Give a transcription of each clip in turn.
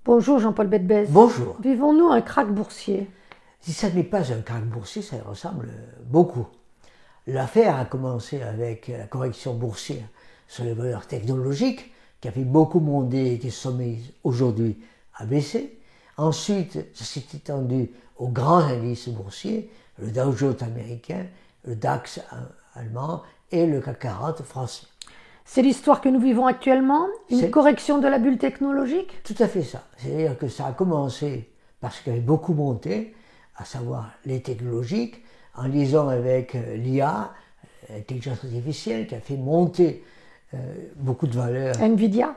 Bonjour Jean-Paul Betbez. Bonjour. Vivons-nous un krach boursier? Si ça n'est pas un krach boursier, ça ressemble beaucoup. L'affaire a commencé avec la correction boursière sur les valeurs technologiques, qui a fait beaucoup monter et qui se sont mises aujourd'hui à baisser. Ensuite, ça s'est étendu aux grands indices boursiers, le Dow Jones américain, le DAX allemand et le CAC 40 français. C'est l'histoire que nous vivons actuellement? Une correction de la bulle technologique? Tout à fait ça. C'est-à-dire que ça a commencé parce qu'il y avait beaucoup monté, à savoir les technologiques, en liaison avec l'IA, l'intelligence artificielle, qui a fait monter beaucoup de valeurs. Nvidia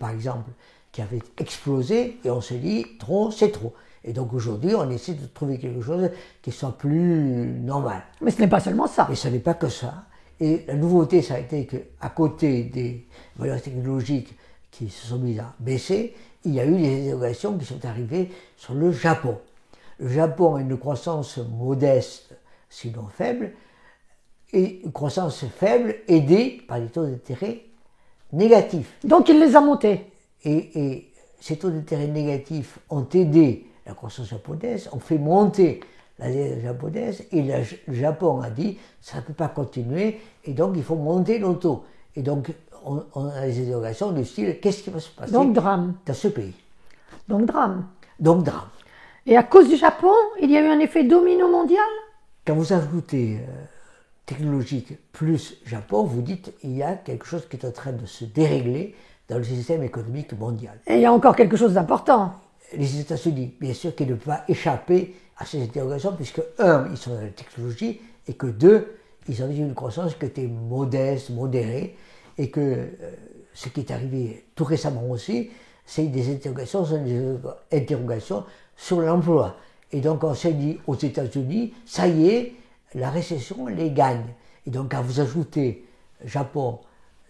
par exemple, qui avait explosé, et on s'est dit, trop, c'est trop. Et donc aujourd'hui, on essaie de trouver quelque chose qui soit plus normal. Mais ce n'est pas seulement ça. Mais ce n'est pas que ça. Et la nouveauté, ça a été qu'à côté des valeurs technologiques qui se sont mises à baisser, il y a eu des interrogations qui sont arrivées sur le Japon. Le Japon a une croissance modeste, sinon faible, et une croissance faible aidée par des taux d'intérêt négatifs. Donc il les a montés. Et ces taux d'intérêt négatifs ont aidé la croissance japonaise, ont fait monter la dette japonaise, et le Japon a dit ça ne peut pas continuer, et donc il faut monter nos taux. Et donc on a des interrogations du style qu'est-ce qui va se passer drame. Dans ce pays. Donc drame. Donc drame. Et à cause du Japon, il y a eu un effet domino mondial? Quand vous ajoutez technologique plus Japon, vous dites il y a quelque chose qui est en train de se dérégler dans le système économique mondial. Et il y a encore quelque chose d'important. Les États-Unis, bien sûr, qui ne peuvent pas échapper à ces interrogations, puisque, un, ils sont dans la technologie, et que, deux, ils avaient une croissance qui était modeste, modérée, et que ce qui est arrivé tout récemment aussi, c'est des interrogations sur l'emploi. Et donc, on s'est dit aux États-Unis, ça y est, la récession les gagne. Et donc, quand vous ajoutez Japon,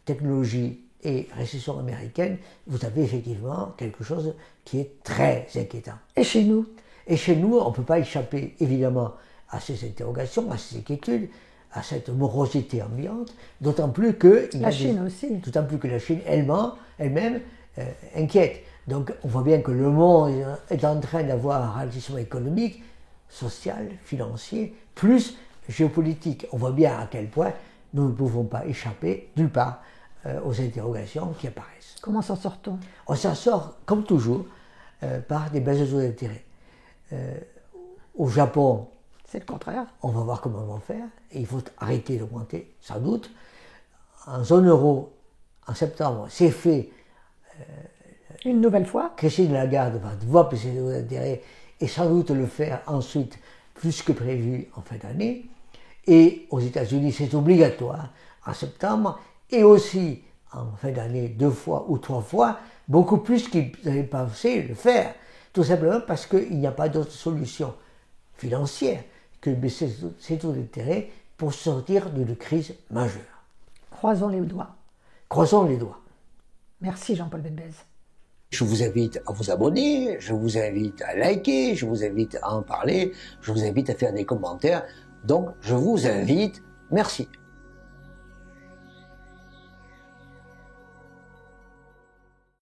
technologie et récession américaine, vous avez effectivement quelque chose qui est très inquiétant. Et chez nous? Et chez nous, on ne peut pas échapper évidemment à ces interrogations, à ces inquiétudes, à cette morosité ambiante, d'autant plus que la Chine aussi. D'autant plus que la Chine elle-même inquiète. Donc on voit bien que le monde est en train d'avoir un ralentissement économique, social, financier, plus géopolitique. On voit bien à quel point nous ne pouvons pas échapper nulle part aux interrogations qui apparaissent. Comment s'en sort-on? On s'en sort, comme toujours, par des baisses de taux d'intérêt. Au Japon, c'est le contraire. On va voir comment on va faire. Et il faut arrêter d'augmenter, sans doute. En zone euro, en septembre, c'est fait. Une nouvelle fois. Christine Lagarde va devoir baisser les taux d'intérêt et sans doute le faire ensuite plus que prévu en fin d'année. Et aux États-Unis, c'est obligatoire en septembre et aussi en fin d'année 2 fois ou 3 fois, beaucoup plus qu'ils avaient pensé le faire. Tout simplement parce qu'il n'y a pas d'autre solution financière que baisser ces taux d'intérêt pour sortir d'une crise majeure. Croisons les doigts. Croisons les doigts. Merci Jean-Paul Betbez. Je vous invite à vous abonner, je vous invite à liker, je vous invite à en parler, je vous invite à faire des commentaires. Donc, je vous invite. Merci.